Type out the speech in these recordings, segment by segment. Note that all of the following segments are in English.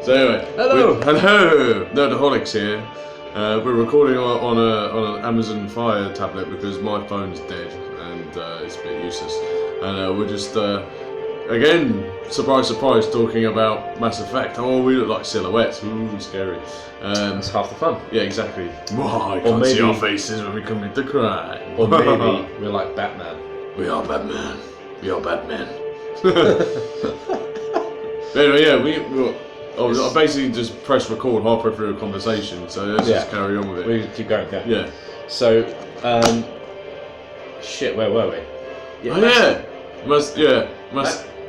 So anyway, hello, Nerdaholics here. We're recording on an Amazon Fire tablet because my phone's dead and it's a bit useless. And we're just again, surprise, surprise, talking about Mass Effect. Oh, we look like silhouettes. Ooh, scary. that's half the fun. Yeah, exactly. I can't see our faces when we commit the crime. Or maybe we're like Batman. We are Batman. We are Batman. Anyway, yeah, I basically just press record halfway through a conversation, so let's just carry on with it. We keep going, yeah. Yeah. So, shit, where were we? Yeah, I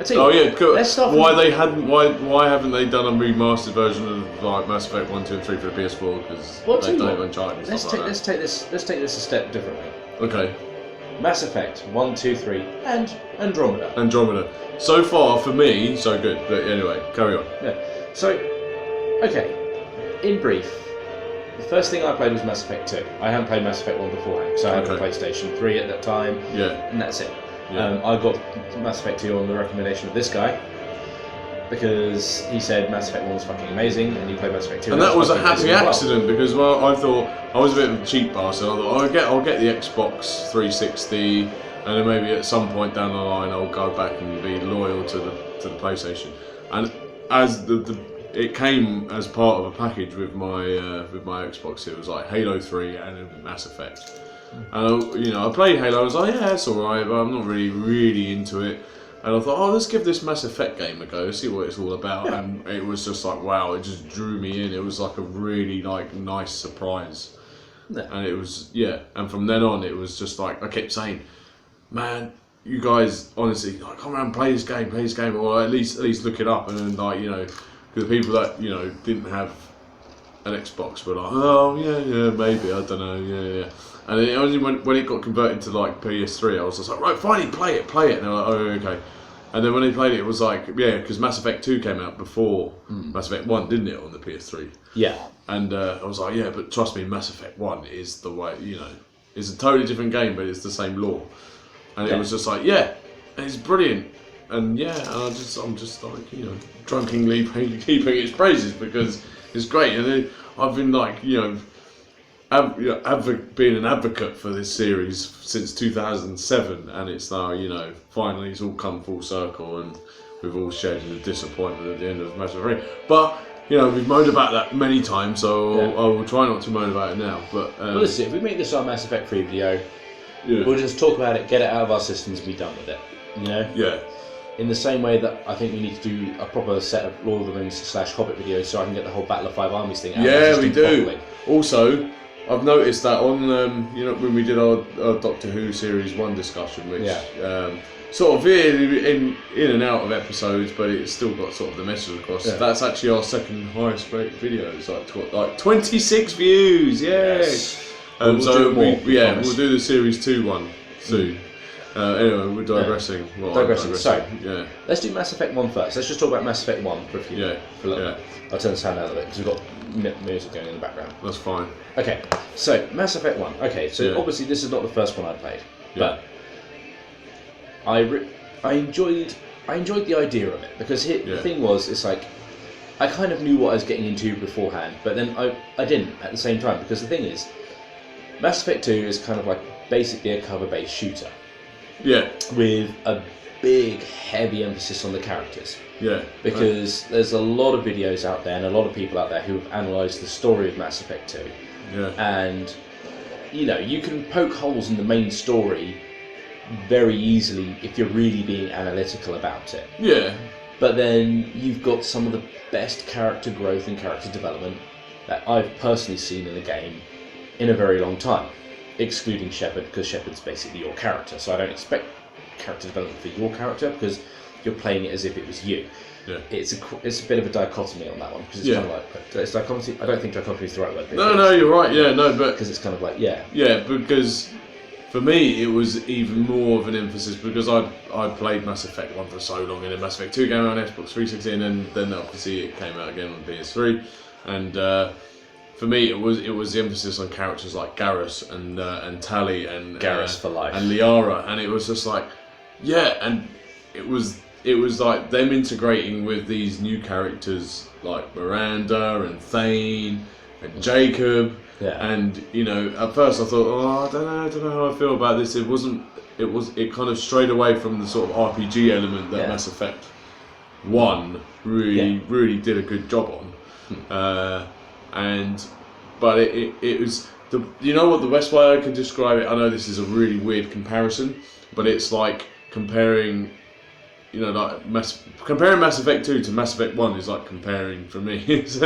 tell you what, cool. Let's start. Why haven't they done a remastered version of like Mass Effect 1, 2, and 3 for the PS4? Because they don't have Uncharted and stuff like that. Let's take this a step differently. Okay. Mass Effect 1, 2, 3, and Andromeda. Andromeda. So far, for me, so good. But anyway, carry on. Yeah. So, okay. In brief, the first thing I played was Mass Effect 2. I hadn't played Mass Effect 1 beforehand, so I had a PlayStation 3 at that time. Yeah. And that's it. Yeah. I got Mass Effect 2 on the recommendation of this guy because he said Mass Effect 1 was fucking amazing and he played Mass Effect 2. And that was a happy accident because I thought I was a bit of a cheap bastard. I thought I'll get the Xbox 360 and then maybe at some point down the line I'll go back and be loyal to the PlayStation. And as it came as part of a package with my Xbox, it was like Halo 3 and Mass Effect. And I played Halo. I was like, yeah, it's alright, but I'm not really into it. And I thought, let's give this Mass Effect game a go, see what it's all about. Yeah. And it was just like, wow, it just drew me in. It was like a really nice surprise. Yeah. And it was, and from then on, it was just like, I kept saying, man, you guys, honestly, come around and play this game, or at least look it up. And then, the people that, didn't have an Xbox were like, oh, yeah, maybe, I don't know, yeah. And then only when it got converted to like PS3, I was just like, right, finally play it. And they're like, oh, okay. And then when they played it, it was like, because Mass Effect 2 came out before Mass Effect 1, didn't it, on the PS3? Yeah. And I was like, but trust me, Mass Effect 1 is the way, it's a totally different game, but it's the same lore. And it was just like, it's brilliant. And I'm just like, drunkenly keeping its praises because it's great. And then I've been like, being an advocate for this series since 2007, and it's now, finally it's all come full circle, and we've all shared the disappointment at the end of Mass Effect 3. But we've moaned about that many times, so I will try not to moan about it now. But well, listen, if we make this our Mass Effect 3 video, we'll just talk about it, get it out of our systems, and be done with it. Yeah. In the same way that I think we need to do a proper set of Lord of the Rings / Hobbit videos, so I can get the whole Battle of Five Armies thing out. Yeah, we do. Properly. Also, I've noticed that on when we did our Doctor Who Series 1 discussion, which sort of veered in and out of episodes, but it's still got sort of the message across. Yeah. That's actually our second highest rated video. It's like 26 views. Yes. We'll do more. We'll do the Series 2 one soon. Anyway, we're digressing. Yeah. Well, digressing. So, let's do Mass Effect 1 first. Let's just talk about Mass Effect 1 for a few minutes. I'll turn the sound down a bit because we've got music going in the background. That's fine. Okay, so Mass Effect 1. Okay, so obviously this is not the first one I played, but I enjoyed the idea of it because the thing was, it's like I kind of knew what I was getting into beforehand, but then I didn't at the same time because the thing is, Mass Effect 2 is kind of like basically a cover-based shooter. Yeah. With a big, heavy emphasis on the characters. Yeah. Because there's a lot of videos out there and a lot of people out there who have analysed the story of Mass Effect 2. Yeah. And, you can poke holes in the main story very easily if you're really being analytical about it. Yeah. But then you've got some of the best character growth and character development that I've personally seen in the game in a very long time. Excluding Shepard, because Shepard's basically your character, so I don't expect character development for your character because you're playing it as if it was you. Yeah. It's a bit of a dichotomy on that one because it's kind of like it's dichotomy. I don't think dichotomy is the right word. No, you're right. Yeah, no, but because it's kind of like because for me it was even more of an emphasis because I played Mass Effect 1 for so long, and then Mass Effect 2 came out on Xbox 360, and then obviously it came out again on PS3, and. For me, it was the emphasis on characters like Garrus and Tali and Garrus for life and Liara, and it was just like, and it was it was like them integrating with these new characters like Miranda and Thane and Jacob. Yeah. And at first I thought, oh, I don't know how I feel about this. It kind of strayed away from the sort of RPG element that Mass Effect 1 really did a good job on. But it was what the best way I can describe it. I know this is a really weird comparison, but it's like comparing. Comparing Mass Effect 2 to Mass Effect 1 is like comparing, for me, it's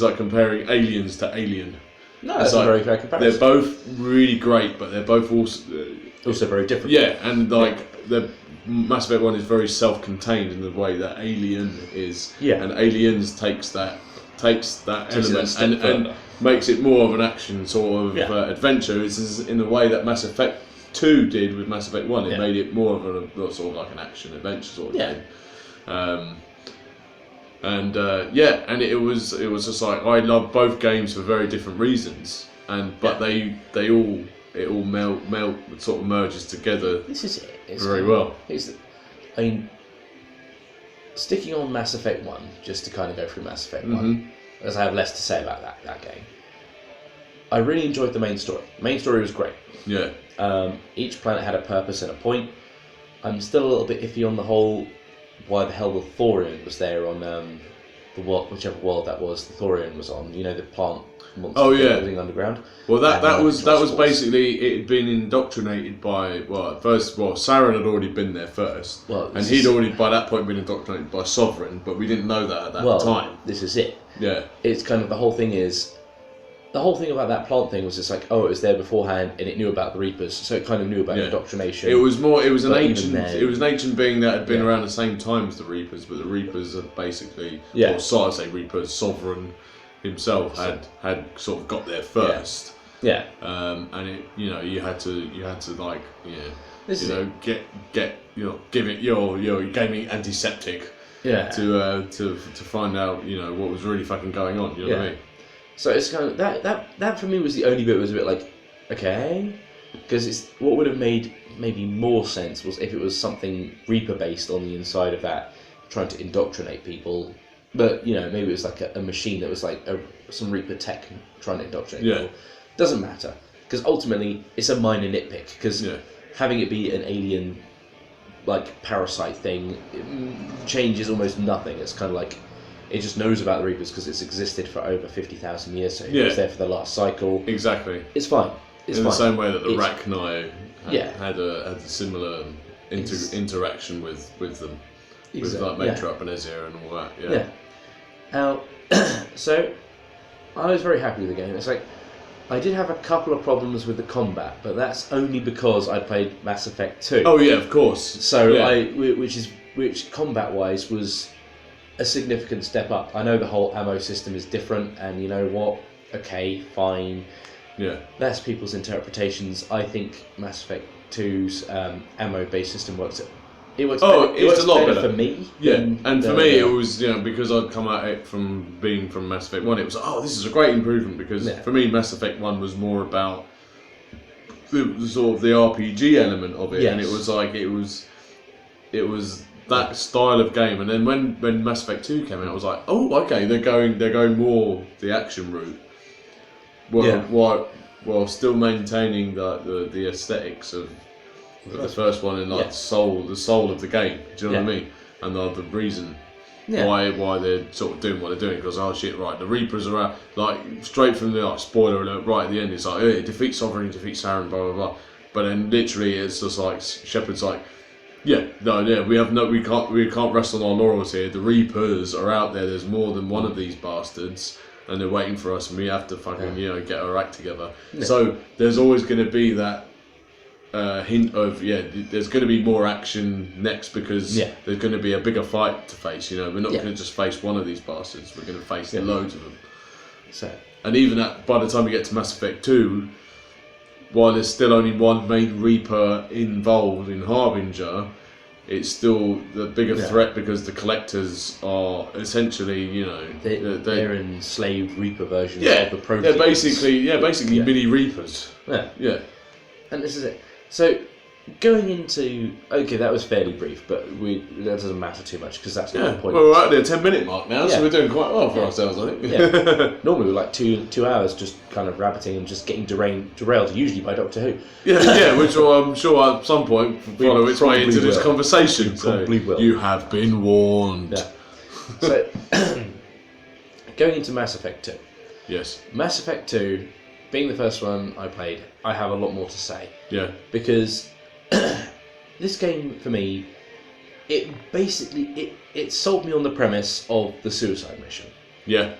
like comparing Aliens to Alien. No, that's a very fair comparison. They're both really great, but they're both also very different. Yeah, and the Mass Effect 1 is very self-contained in the way that Alien is. Yeah. And Aliens takes that element and makes it more of an action sort of adventure. This is in the way that Mass Effect 2 did with Mass Effect 1. It made it more of a sort of like an action adventure sort of game. And it was just like, I love both games for very different reasons, but it all sort of merges together. This is it. It's very well. Sticking on Mass Effect 1, just to kind of go through Mass Effect 1, as I have less to say about that game. I really enjoyed the main story. The main story was great. Yeah. Each planet had a purpose and a point. I'm still a little bit iffy on the whole why the hell the Thorian was there on whichever world that was. The Thorian was on. The plant monster living underground. Well, that was basically, it had been indoctrinated by Saren had already been there first, and he'd already by that point been indoctrinated by Sovereign, but we didn't know that at that time. This is it. Yeah. It's kind of the whole thing about that plant thing was just like, it was there beforehand and it knew about the Reapers, so it kind of knew about indoctrination. It was an ancient being that had been around the same time as the Reapers, but the Reapers had basically, Sovereign himself had sort of got there first. Yeah. And it, you had to give it your gaming antiseptic. Yeah. To find out what was really fucking going on. You know what I mean? So it's kind of that for me was the only bit that was a bit like, okay, because it's what would have made maybe more sense was if it was something Reaper based on the inside of that, trying to indoctrinate people. But maybe it was like a machine that was like some Reaper tech trying to indoctrinate people. Doesn't matter, because ultimately it's a minor nitpick. Because having it be an alien like parasite thing, it changes almost nothing. It's kind of like, it just knows about the Reapers because it's existed for over 50,000 years, so it was there for the last cycle. Exactly. It's fine. The same way that the Rachni had a similar interaction with them. Exactly. With like Matra and Ezia and all that. Yeah. Now, so I was very happy with the game. It's like, I did have a couple of problems with the combat, but that's only because I played Mass Effect 2. Oh yeah, of course. So which combat-wise was a significant step up. I know the whole ammo system is different, and you know what? Okay, fine. Yeah. That's people's interpretations. I think Mass Effect 2's ammo-based system works. It works. It's a lot better for me. Yeah, and for me it was because I'd come at it from being from Mass Effect 1. It was this is a great improvement because for me Mass Effect 1 was more about the sort of the RPG element of it, and it was like it was that style of game. And then when Mass Effect 2 came out, I was like, okay, they're going more the action route, while still maintaining the aesthetics of the first one and like the soul of the game. Do you know what I mean? And the reason why they're sort of doing what they're doing, because the Reapers are out, like straight from the spoiler alert right at the end. It's like defeat Sovereign, defeat Saren, blah blah blah. But then literally it's just like Shepard's like, we can't rest on our laurels here. The Reapers are out there. There's more than one of these bastards, and they're waiting for us, and we have to fucking get our act together. Yeah. So there's always going to be that hint of there's going to be more action next, because there's going to be a bigger fight to face. We're not going to just face one of these bastards. We're going to face loads of them. So, and even by the time we get to Mass Effect 2, while there's still only one main Reaper involved in Harbinger, it's still the bigger threat, because the Collectors are essentially, they're enslaved Reaper versions of the Proteus. They're basically mini Reapers. Yeah. And this is it. So going into that was fairly brief, but that doesn't matter too much because that's not the point. Well, we're at the 10-minute mark now, so Yeah. we're doing quite well for ourselves, I think. Yeah. Normally we're like 2 hours just kind of rabbiting and just getting derailed, usually by Doctor Who. Yeah, which I'm sure at some point follow its way into this conversation. Probably will. You have been warned. Yeah. So, going into Mass Effect 2. Yes. Mass Effect 2, being the first one I played, I have a lot more to say. Yeah. Because this game, for me, it basically, it sold me on the premise of the suicide mission. Yeah.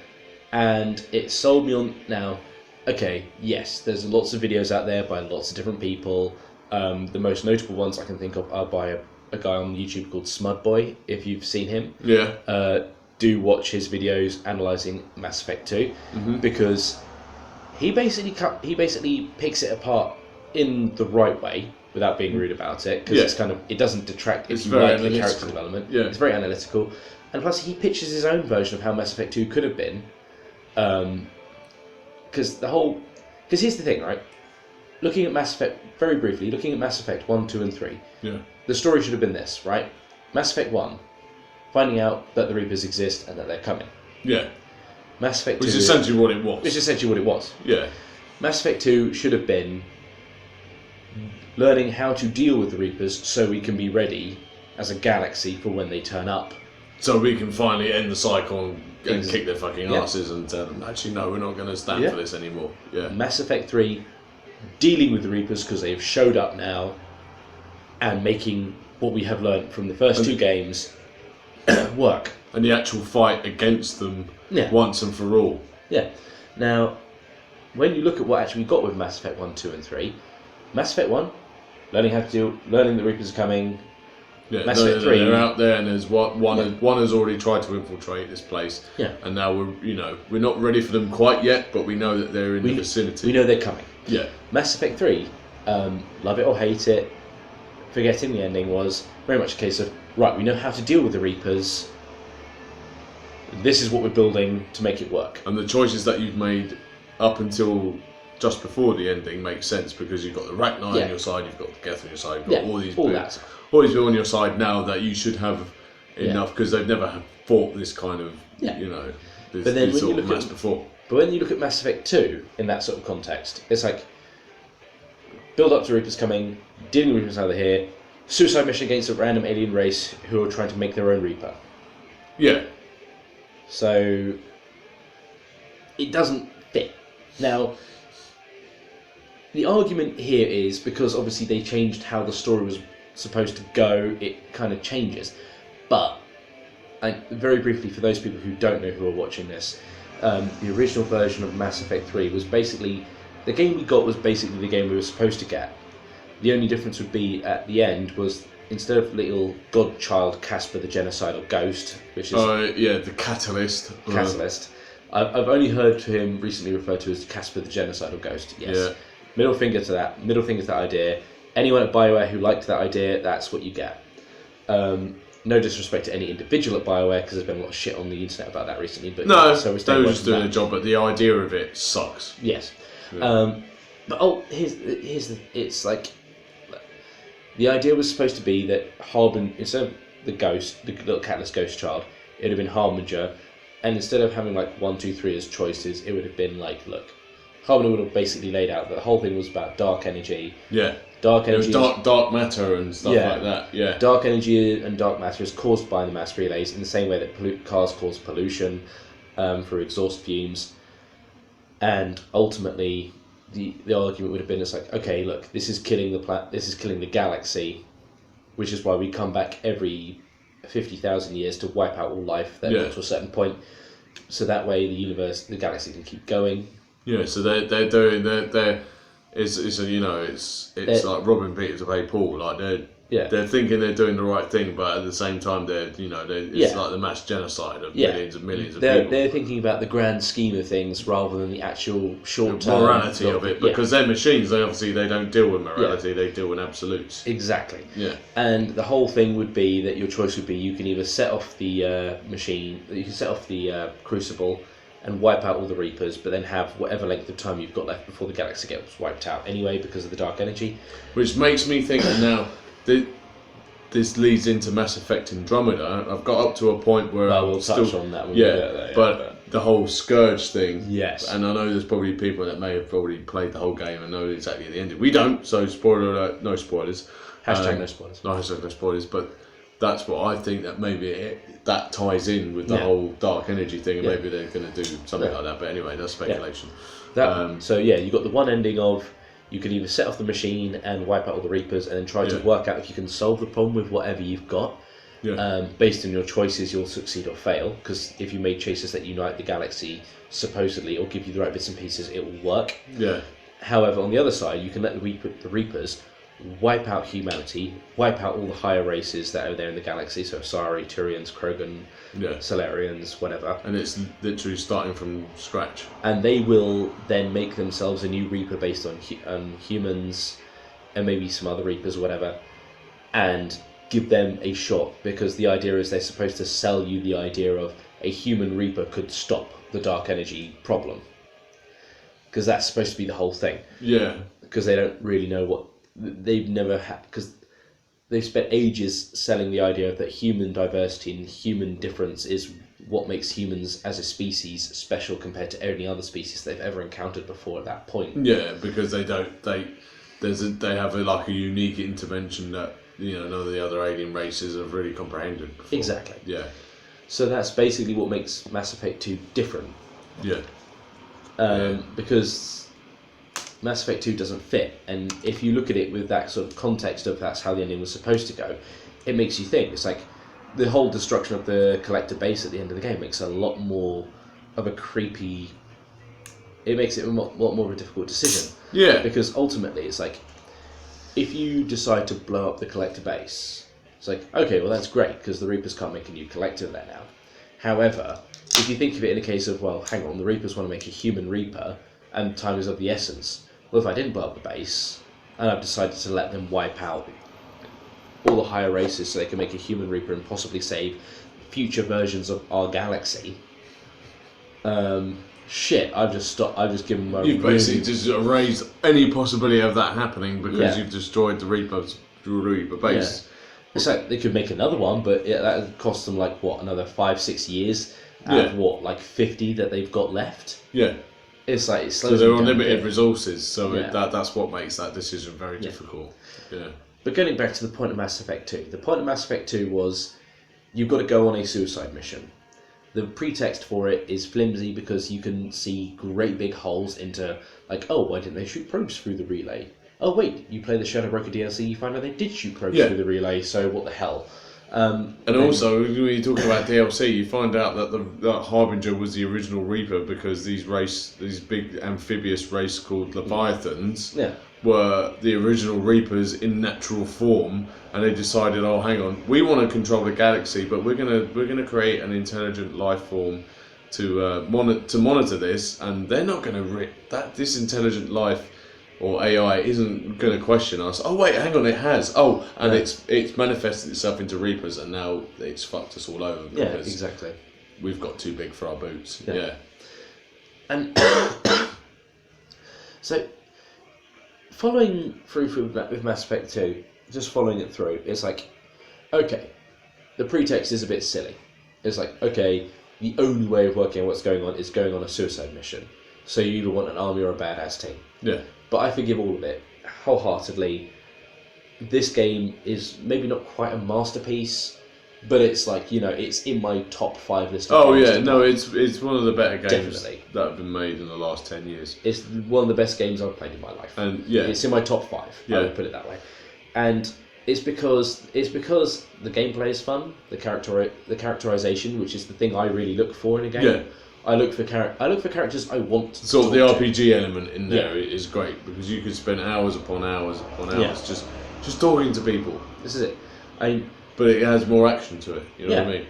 And it sold me on, now, okay, yes, there's lots of videos out there by lots of different people. The most notable ones I can think of are by a guy on YouTube called Smudboy, if you've seen him. Yeah. Do watch his videos analysing Mass Effect 2, because he basically picks it apart in the right way without being rude about it, because it's kind of, it doesn't detract if you like the character development. Yeah. It's very analytical, and plus he pitches his own version of how Mass Effect 2 could have been, because here's the thing, right? Looking at Mass Effect, very briefly, looking at Mass Effect 1, 2 and 3, the story should have been this, right? Mass Effect 1, finding out that the Reapers exist and that they're coming. Yeah. Mass Effect 2... Which is essentially what it was. Which is essentially what it was. Yeah. Mass Effect 2 should have been learning how to deal with the Reapers so we can be ready as a galaxy for when they turn up. So we can finally end the cycle and kick their fucking asses and tell them, actually, no, we're not going to stand for this anymore. Yeah. Mass Effect 3, dealing with the Reapers because they've showed up now and making what we have learned from the first two games work. And the actual fight against them once and for all. Yeah. Now, when you look at what actually we got with Mass Effect 1, 2 and 3, Mass Effect 1, learning the Reapers are coming. Yeah, Mass Effect 3, they're out there, and there's one has already tried to infiltrate this place. Yeah. And now we're not ready for them quite yet, but we know that they're in the vicinity. We know they're coming. Yeah. Mass Effect 3, love it or hate it, forgetting the ending, was very much a case of, right, we know how to deal with the Reapers. This is what we're building to make it work. And the choices that you've made up until just before the ending make sense, because you've got the Rachni on your side, you've got the Geth on your side, you've got all these people on your side now that you should have enough, because they've never fought this kind of, this sort of mass before. But when you look at Mass Effect 2 in that sort of context, it's like, build up to Reapers coming, dealing with Reapers now they're here, suicide mission against a random alien race who are trying to make their own Reaper. Yeah. So it doesn't fit. Now, the argument here is because obviously they changed how the story was supposed to go, it kind of changes. But, very briefly, for those people who don't know who are watching this, the original version of Mass Effect 3 was basically, the game we got was basically the game we were supposed to get. The only difference would be at the end was, instead of little godchild Casper the Genocidal Ghost, which is... the Catalyst. Catalyst. I've only heard him recently referred to as Casper the Genocidal Ghost, yes. Yeah. Middle finger to that idea. Anyone at BioWare who liked that idea, that's what you get. No disrespect to any individual at BioWare, because there's been a lot of shit on the internet about that recently. But no, so they were just doing a job, but the idea of it sucks. Yes. Yeah. But it's like... The idea was supposed to be that instead of the ghost, the little Catalyst ghost child, it would have been Harbinger, and instead of having like 1, 2, 3 as choices, it would have been like, look, Harbinger would have basically laid out that the whole thing was about dark energy. Yeah. Dark energy. It was dark matter and stuff like that. Yeah. Dark energy and dark matter is caused by the mass relays in the same way that cars cause pollution through exhaust fumes, and ultimately. The argument would have been, it's like, okay, look, this is killing the galaxy, which is why we come back every 50,000 years to wipe out all life that got to a certain point, so that way the galaxy can keep going. Yeah, so they're doing it's like robbing Peter to pay Paul. Like they're thinking they're doing the right thing, but at the same time it's like the mass genocide of millions and millions of people. They're thinking about the grand scheme of things rather than the actual short-term morality of it, because they're machines. They don't deal with morality. They deal in absolutes. Exactly. Yeah. And the whole thing would be that your choice would be, you can either set off the machine, you can set off the crucible and wipe out all the Reapers, but then have whatever length of time you've got left before the galaxy gets wiped out anyway because of the dark energy. Which makes me think that now this leads into Mass Effect Andromeda. I've got up to a point where we'll touch on that when we get there. But the whole Scourge thing. Yes. And I know there's probably people that may have already played the whole game and know exactly the ending. We don't, so spoiler alert, no spoilers. Hashtag no spoilers. No, hashtag no spoilers, but that's what I think that maybe that ties in with the whole dark energy thing, and maybe they're going to do something like that. But anyway, that's speculation. So you got the one ending of you could either set off the machine and wipe out all the Reapers, and then try to work out if you can solve the problem with whatever you've got. Yeah. Based on your choices, you'll succeed or fail. Because if you made choices that unite the galaxy, supposedly, or give you the right bits and pieces, it will work. Yeah. However, on the other side, you can let the Reapers wipe out humanity, wipe out all the higher races that are there in the galaxy, so Asari, Turians, Krogan, Solarians, whatever. And it's literally starting from scratch. And they will then make themselves a new Reaper based on humans, and maybe some other Reapers or whatever, and give them a shot, because the idea is they're supposed to sell you the idea of a human Reaper could stop the dark energy problem. Because that's supposed to be the whole thing. Yeah. Because they don't really know what... They've never had... Because they've spent ages selling the idea that human diversity and human difference is what makes humans as a species special compared to any other species they've ever encountered before at that point. Yeah, because they have like a unique intervention that none of the other alien races have really comprehended before. Exactly. Yeah. So that's basically what makes Mass Effect 2 different. Yeah. Because Mass Effect 2 doesn't fit, and if you look at it with that sort of context of that's how the ending was supposed to go, it makes you think. It's like the whole destruction of the collector base at the end of the game makes a lot more of a creepy... It makes it a lot more of a difficult decision. Yeah. Because ultimately it's like, if you decide to blow up the collector base, it's like, okay, well that's great, because the Reapers can't make a new collector there now. However, if you think of it in a case of, well, hang on, the Reapers want to make a human Reaper, and time is of the essence. Well, if I didn't blow up the base, and I've decided to let them wipe out all the higher races so they can make a human Reaper and possibly save future versions of our galaxy, I've just given my... You've basically just erased any possibility of that happening because you've destroyed the Reaper base. Yeah. It's like they could make another one, but that would cost them another 5-6 years out of 50 that they've got left. Yeah. It's like so they're on limited resources, so that's what makes that decision very difficult. Yeah. But getting back to the point of Mass Effect 2, the point of Mass Effect 2 was you've got to go on a suicide mission. The pretext for it is flimsy because you can see great big holes into, why didn't they shoot probes through the relay? Oh wait, you play the Shadow Broker DLC, you find out they did shoot probes through the relay, so what the hell? Also, when you're talking about DLC, you find out that that Harbinger was the original Reaper because these big amphibious race called Leviathans were the original Reapers in natural form, and they decided, oh, hang on, we want to control the galaxy, but we're gonna create an intelligent life form to monitor this, and they're not going to this intelligent life or AI isn't going to question us. Oh wait, hang on, it has. Oh, and it's manifested itself into Reapers, and now it's fucked us all over. Yeah, exactly. We've got too big for our boots. Yeah. And so, following through with Mass Effect 2, just following it through, it's like, okay, the pretext is a bit silly. It's like, okay, the only way of working out what's going on is going on a suicide mission. So you either want an army or a badass team. Yeah. But I forgive all of it wholeheartedly. This game is maybe not quite a masterpiece, but it's it's in my top 5 list of games. Oh yeah, no, it's one of the better games Definitely. that have been made in the last 10 years. It's one of the best games I've played in my life. And it's in my top 5. I would put it that way. And it's because the gameplay is fun, the characterization, which is the thing I really look for in a game. Yeah. I look for characters I want to sort of the RPG element in there is great because you could spend hours upon hours just talking to people. This is it. But it has more action to it. You know what I mean?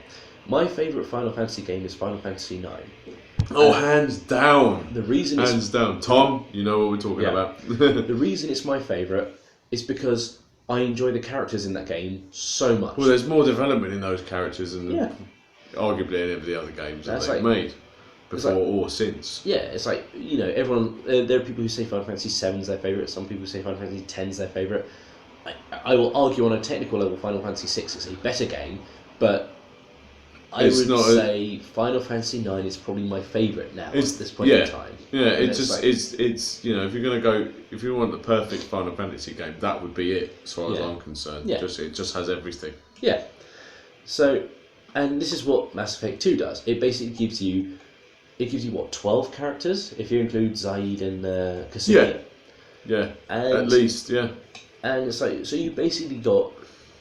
My favourite Final Fantasy game is Final Fantasy IX. Oh, hands down. The reason hands down. Tom, you know what we're talking about. The reason it's my favourite is because I enjoy the characters in that game so much. Well, there's more development in those characters than arguably any of the other games that they've made. before or since. Yeah, it's like, everyone. There are people who say Final Fantasy VII is their favourite. Some people say Final Fantasy X is their favourite. I will argue on a technical level, Final Fantasy VI is a better game, but I would say Final Fantasy IX is probably my favourite now at this point in time. Yeah, it's if you're gonna go, if you want the perfect Final Fantasy game, that would be it as far as I'm concerned. Yeah. It just has everything. Yeah. So, and this is what Mass Effect 2 does. It basically gives you 12 characters if you include Zaid and Cassidy. Yeah. At least, yeah. And it's like, so you basically got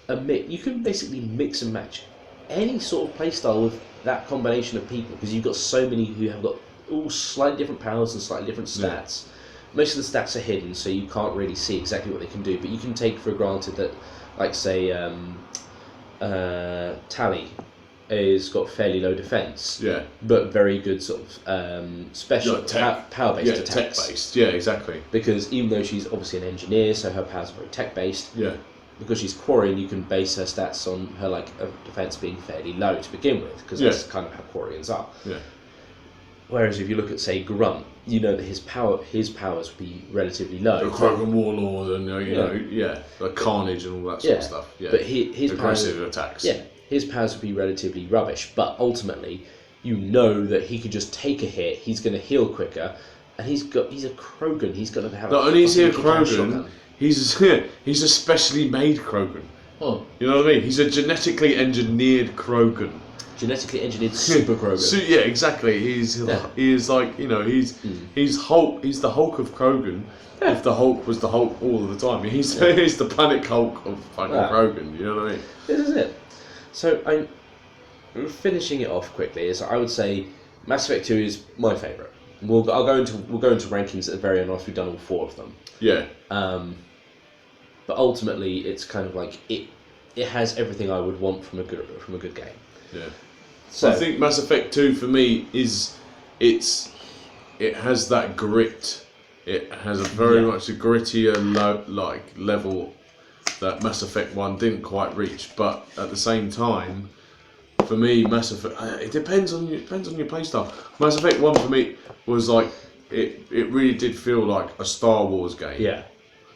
you can basically mix and match any sort of playstyle with that combination of people, because you've got so many who have got all slightly different powers and slightly different stats. Most of the stats are hidden, so you can't really see exactly what they can do, but you can take for granted that, like, say, Tally has got fairly low defense, but very good sort of special power-based attacks. Tech-based, yeah, exactly. Because even though she's obviously an engineer, so her powers are very tech-based, because she's Quarian, you can base her stats on her defense being fairly low to begin with, because that's kind of how Quarians are. Yeah. Whereas if you look at, say, Grunt, you know that his powers would be relatively low. The Krogan Warlord and like Carnage and all that sort of stuff. Yeah. But his aggressive powers, attacks. Yeah, his powers would be relatively rubbish. But ultimately, you know that he could just take a hit. He's going to heal quicker, and he's a Krogan. He's going to have. Not only is he a Krogan, he's a specially made Krogan. Oh. You know what I mean? He's a genetically engineered Krogan. Genetically engineered super Krogan. Yeah, exactly. He is like, he's Hulk. He's the Hulk of Krogan. Yeah. If the Hulk was the Hulk all of the time, he's the Planet Hulk of fucking Krogan. You know what I mean? This is it. So I'm finishing it off quickly. Is I would say Mass Effect 2 is my favourite. We'll go into rankings at the very end after we've done all 4 of them. Yeah. But ultimately, it's kind of like it has everything I would want from a good game. Yeah. So I think Mass Effect 2 for me it has that grit. It has a very much a grittier level that Mass Effect 1 didn't quite reach. But at the same time, for me, Mass Effect it depends on your playstyle. Mass Effect 1 for me was like it really did feel like a Star Wars game. Yeah.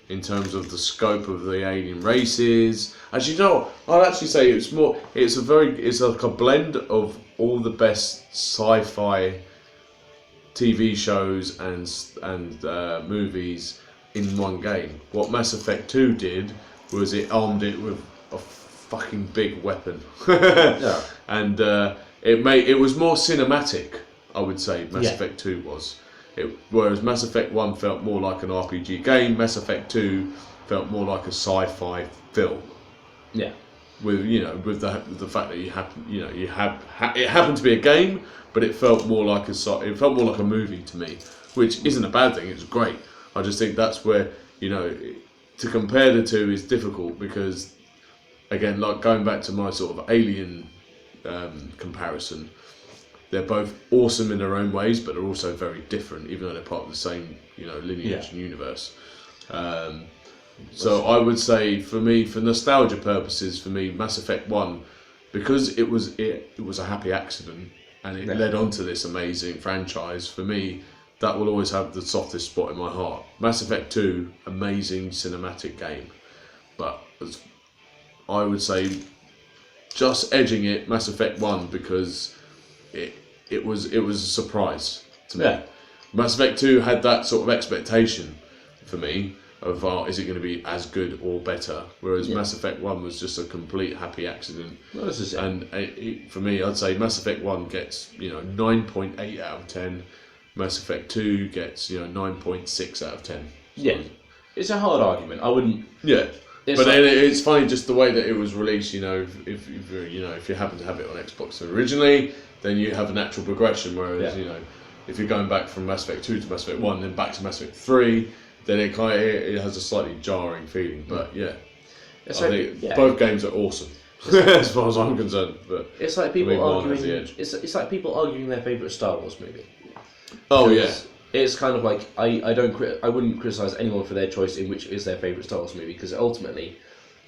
In terms of the scope of the alien races, as I'd actually say it's like a blend of all the best sci-fi TV shows and movies in one game. What Mass Effect 2 did was it armed it with a fucking big weapon, and it was more cinematic. I would say Mass Effect 2 was. Whereas Mass Effect 1 felt more like an RPG game, Mass Effect 2 felt more like a sci-fi film. Yeah. With the fact that it happened to be a game, but it felt more like a movie to me, which isn't a bad thing. It's great. I just think that's where to compare the two is difficult because, again, like going back to my sort of Alien comparison. They're both awesome in their own ways, but they're also very different, even though they're part of the same, lineage and universe. So I would say, for me, for nostalgia purposes, Mass Effect 1, because it was a happy accident and it led on to this amazing franchise. For me, that will always have the softest spot in my heart. Mass Effect 2, amazing cinematic game, but I would say, just edging it, Mass Effect 1, because it was a surprise to me. Yeah. Mass Effect 2 had that sort of expectation for me of is it going to be as good or better, whereas Mass Effect 1 was just a complete happy accident. Well, this is it. And for me, I'd say Mass Effect 1 gets 9.8 out of 10. Mass Effect 2 gets 9.6 out of 10. Yeah, it's a hard argument. I wouldn't. Yeah. It's funny just the way that it was released. If you happen to have it on Xbox originally, then you have a natural progression. Whereas if you're going back from Mass Effect 2 to Mass Effect 1, then back to Mass Effect 3, then it has a slightly jarring feeling. But I think both games are awesome as far as I'm concerned. But it's like people arguing. It's like people arguing their favourite Star Wars movie. Oh yeah. It's kind of like I wouldn't criticise anyone for their choice in which is their favourite Star Wars movie, because ultimately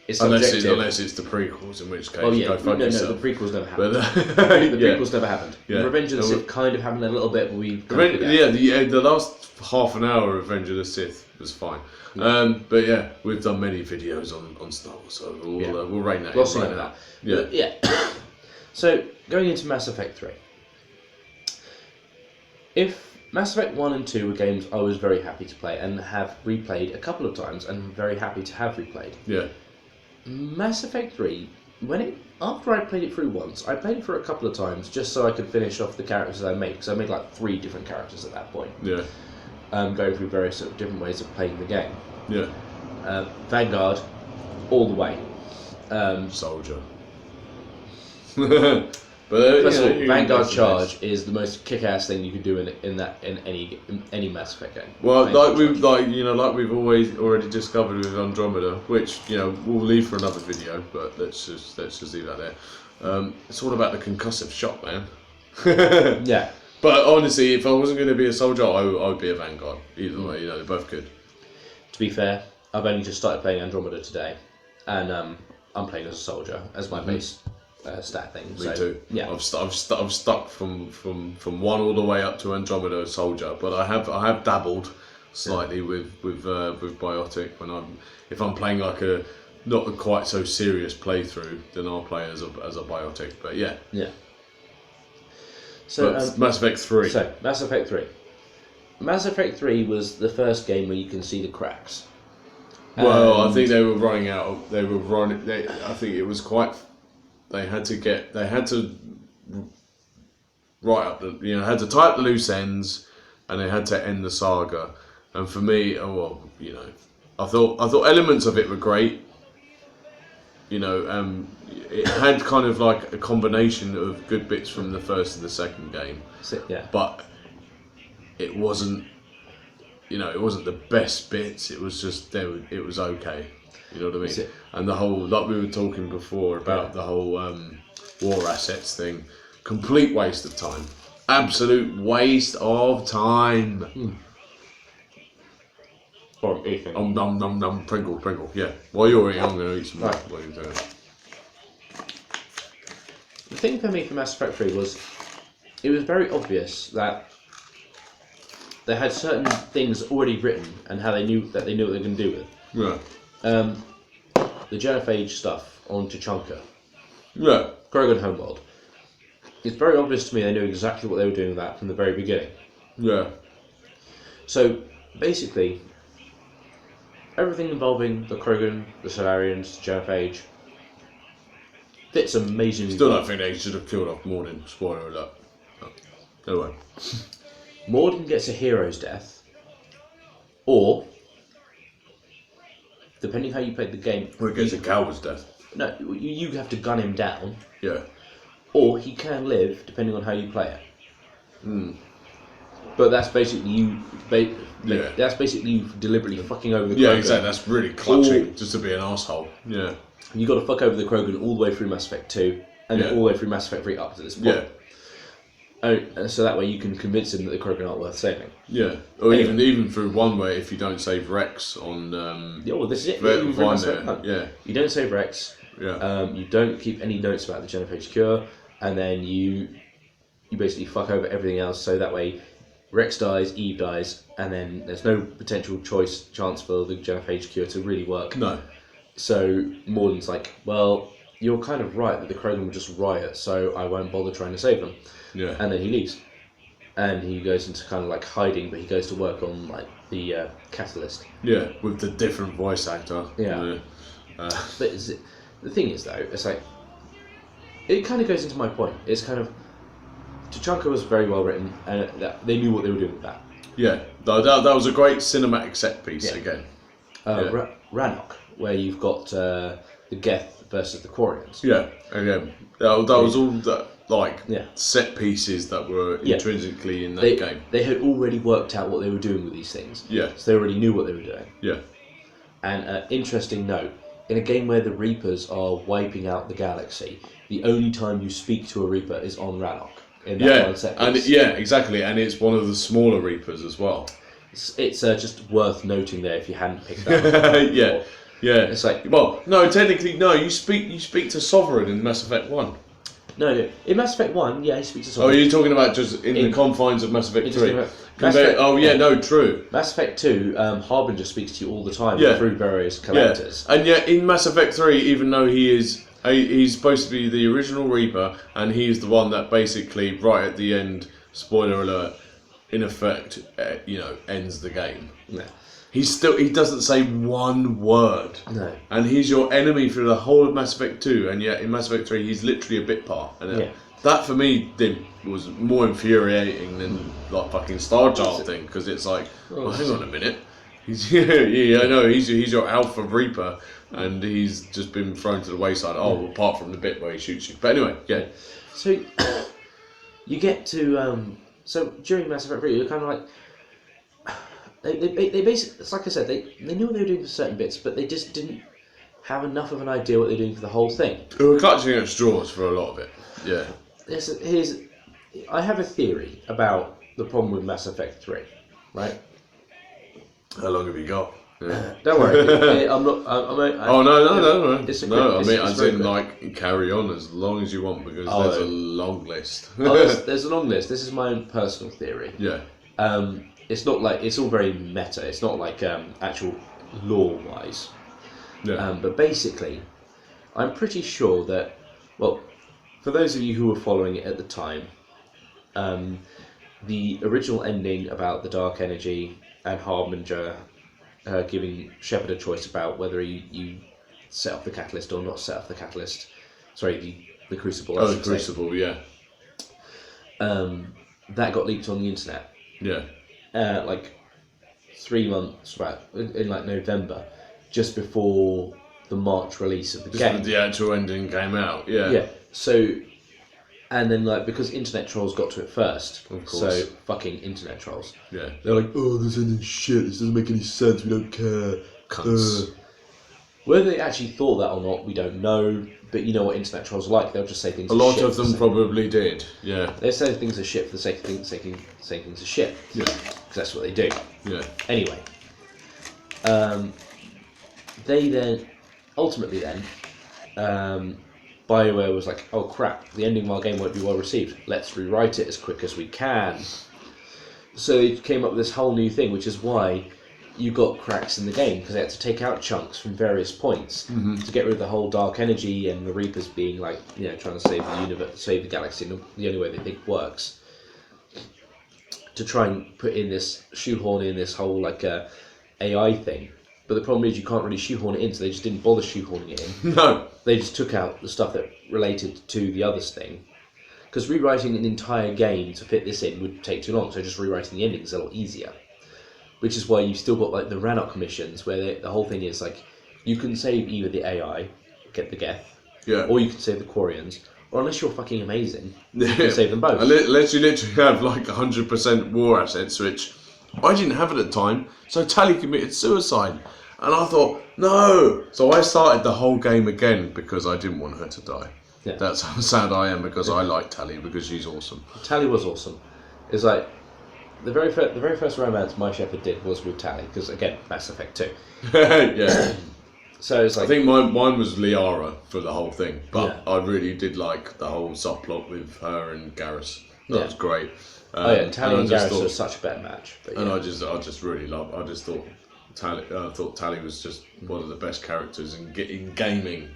It's unless subjective. it's the prequels, in which case Yeah, go fuck yourself. the prequels never happened. But, The prequels never happened. Yeah. Revenge of the Sith kind of happened a little bit, but we. The last half an hour of Revenge of the Sith was fine. But yeah, we've done many videos on Star Wars, so we'll rein that Glossing in over right that. now. Yeah. So going into Mass Effect 3. If Mass Effect 1 and 2 were games I was very happy to play and have replayed a couple of times and very happy to have replayed. Yeah. Mass Effect 3, after I played it through once, I played it for a couple of times just so I could finish off the characters I made, because I made like 3 different characters at that point. Yeah. Going through various sort of different ways of playing the game. Yeah. Vanguard, all the way. Soldier. First of all, Vanguard Charge is the most kick-ass thing you could do in any Mass Effect game. Well, we've always already discovered with Andromeda, which we'll leave for another video, but let's just leave that there. It's all about the concussive shock, man. Yeah. But honestly, if I wasn't going to be a soldier, I would be a Vanguard. Either way, they're both good. To be fair, I've only just started playing Andromeda today, and I'm playing as a soldier as my base stat thing. Me too. Yeah. I've stuck from one all the way up to Andromeda soldier, but I have dabbled slightly with biotic if I'm playing like a not a quite so serious playthrough, then I'll play as a biotic. But yeah. Yeah. So Mass Effect 3. So Mass Effect 3. Mass Effect 3 was the first game where you can see the cracks. Well, I think they were running out. I think it was quite. They had to write up had to tie up the loose ends, and they had to end the saga. And for me, I thought elements of it were great. It had kind of like a combination of good bits from the first and the second game. But it wasn't. It wasn't the best bits. It was just it was okay. You know what I mean? And the whole, like we were talking before about the whole war assets thing, complete waste of time. Absolute waste of time. Or eating. Nom, Pringle. Yeah. While you're eating, I'm going to eat some more. While you're doing it. The thing for me for Mass Effect 3 was, it was very obvious that they had certain things already written and how they knew what they were going to do with. Yeah. The genophage stuff on Tuchanka. Yeah. Krogan Homeworld. It's very obvious to me they knew exactly what they were doing with that from the very beginning. Yeah. So, basically, everything involving the Krogan, the Solarians, the genophage, fits amazingly Still well. don't think they should have killed off Morden. Spoiler alert. Anyway. Morden gets a hero's death, or, depending how you played the game... Or he gets a coward's death. No, you have to gun him down. Yeah. Or he can live, depending on how you play it. But that's basically you... That's basically you deliberately fucking over the Krogan. Yeah, exactly. That's really clutching, just to be an asshole. Yeah. You got to fuck over the Krogan all the way through Mass Effect 2, and then all the way through Mass Effect 3 up to this point. Yeah. So that way you can convince him that the Krogan aren't worth saving. Yeah. Or even through one way, if you don't save Rex on... this is it. You don't save Rex. Yeah. You don't keep any notes about the genophage cure, and then you basically fuck over everything else, so that way Rex dies, Eve dies, and then there's no potential chance for the genophage cure to really work. No. So Morden's like, well, you're kind of right that the Krogan will just riot, so I won't bother trying to save them. Yeah. And then he leaves. And he goes into kind of like hiding, but he goes to work on like the catalyst. Yeah, with the different voice actor. Yeah. But the thing is, though, it's like, it kind of goes into my point. It's kind of, Tuchanka was very well written, and they knew what they were doing with that. Yeah, that was a great cinematic set piece again. Rannoch, where you've got the Geth versus the Quarians. Yeah, again, that was all set pieces that were intrinsically in that game. They had already worked out what they were doing with these things. Yeah. So they already knew what they were doing. Yeah. And interesting note, in a game where the Reapers are wiping out the galaxy, the only time you speak to a Reaper is on Rannoch. In that one set piece. Exactly, and it's one of the smaller Reapers as well. It's just worth noting there if you hadn't picked that up. Yeah. Yeah. It's like, well, no, technically, no. You speak to Sovereign in Mass Effect 1. no. In Mass Effect 1, yeah, he speaks to Oh, Sovereign. you're talking about just in the confines of Mass Effect 3. No, true. Mass Effect 2, Harbinger speaks to you all the time through various collectors. Yeah. And yet in Mass Effect 3, even though he's supposed to be the original Reaper, and he's the one that basically, right at the end, spoiler alert, in effect, ends the game. Yeah. He doesn't say one word. No. And he's your enemy through the whole of Mass Effect 2, and yet in Mass Effect 3 he's literally a bit part. And that for me was more infuriating than like fucking Star Child thing, because it's like, well, hang on a minute. He's I know he's your Alpha Reaper, and he's just been thrown to the wayside. Oh, apart from the bit where he shoots you. But anyway, yeah. So you get to so during Mass Effect 3, you're kind of like. They basically, like I said, they knew what they were doing for certain bits, but they just didn't have enough of an idea what they're doing for the whole thing. They were clutching at straws for a lot of it. Yeah. I have a theory about the problem with Mass Effect 3, right? How long have you got? Yeah. Don't worry, I'm not. No. It's like carry on as long as you want, because there's a long list. There's a long list. This is my own personal theory. Yeah. It's not like it's all very meta. It's not like actual lore-wise. Yeah. But basically, I'm pretty sure that, well, for those of you who were following it at the time, the original ending about the dark energy and Harbinger giving Shepard a choice about whether you set off the catalyst or not set off the catalyst. Sorry, the Crucible. The Crucible, yeah. That got leaked on the internet. Yeah. Like 3 months, right, in like November, just before the March release of the game. The actual ending came out, yeah. Yeah, so, and then like, because internet trolls got to it first, of course. so fucking internet trolls. Yeah. They're like, oh, this ending's shit, this doesn't make any sense, we don't care. Cunts. Whether they actually thought that or not, we don't know, but you know what internet trolls are like, they'll just say things a are lot shit. of them probably did, yeah. They say things are shit for the sake of saying things are shit. Yeah. Because that's what they do. Yeah. Anyway, they then, ultimately then, BioWare was like, oh crap, the ending of our game won't be well received. Let's rewrite it as quick as we can. So they came up with this whole new thing, which is why you got cracks in the game, because they had to take out chunks from various points to get rid of the whole dark energy and the Reapers being like, trying to save the universe, save the galaxy in the only way they think works. To try and put in this, shoehorn in this whole like AI thing. But the problem is you can't really shoehorn it in, so they just didn't bother shoehorning it in. No. They just took out the stuff that related to the other thing. Because rewriting an entire game to fit this in would take too long, so just rewriting the ending is a lot easier. Which is why you've still got like the Rannoch missions, where the whole thing is like, you can save either the AI, get the Geth, or you can save the Quarians, or unless you're fucking amazing, you can save them both. Unless you literally have like 100% war assets, which I didn't have at the time, so Tali committed suicide. And I thought, no! So I started the whole game again because I didn't want her to die. Yeah. That's how sad I am, because I like Tali, because she's awesome. Tali was awesome. It's like, the very first romance my Shepard did was with Tali, because again, Mass Effect 2. Yeah. So it's like, I think mine was Liara for the whole thing, but I really did like the whole subplot with her and Garrus. That was great. Tali and Garrus were such a better match. But and I just really loved. I just thought Tali was just one of the best characters in gaming,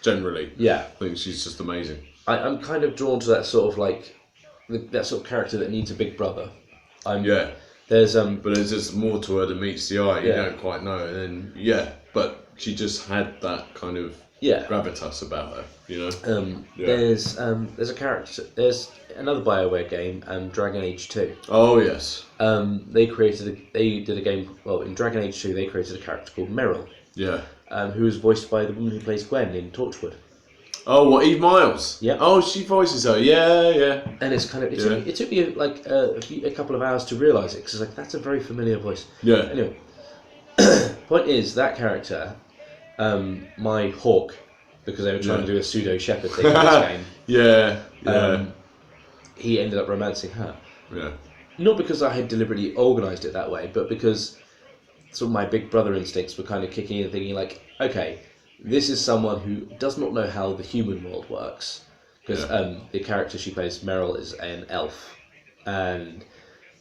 generally. Yeah, I think she's just amazing. I'm kind of drawn to that sort of like that sort of character that needs a big brother. There's but there's just more to her than meets the eye. You don't quite know, and then but she just had that kind of gravitas about her, There's a character. There's another BioWare game, Dragon Age 2. Oh yes. They did a game. Well, in Dragon Age 2, they created a character called Meryl. Yeah. Who was voiced by the woman who plays Gwen in Torchwood. Oh, what, Eve Miles? Yeah. Oh, she voices her. Yeah. And it's kind of it took me like a couple of hours to realise it, because it's like, that's a very familiar voice. Yeah. Anyway, point is, that character, my Hawk, because they were trying to do a pseudo Shepard thing in this game. Yeah. He ended up romancing her. Yeah. Not because I had deliberately organised it that way, but because sort of my big brother instincts were kind of kicking in and thinking like, okay, this is someone who does not know how the human world works. Because the character she plays, Meryl, is an elf. And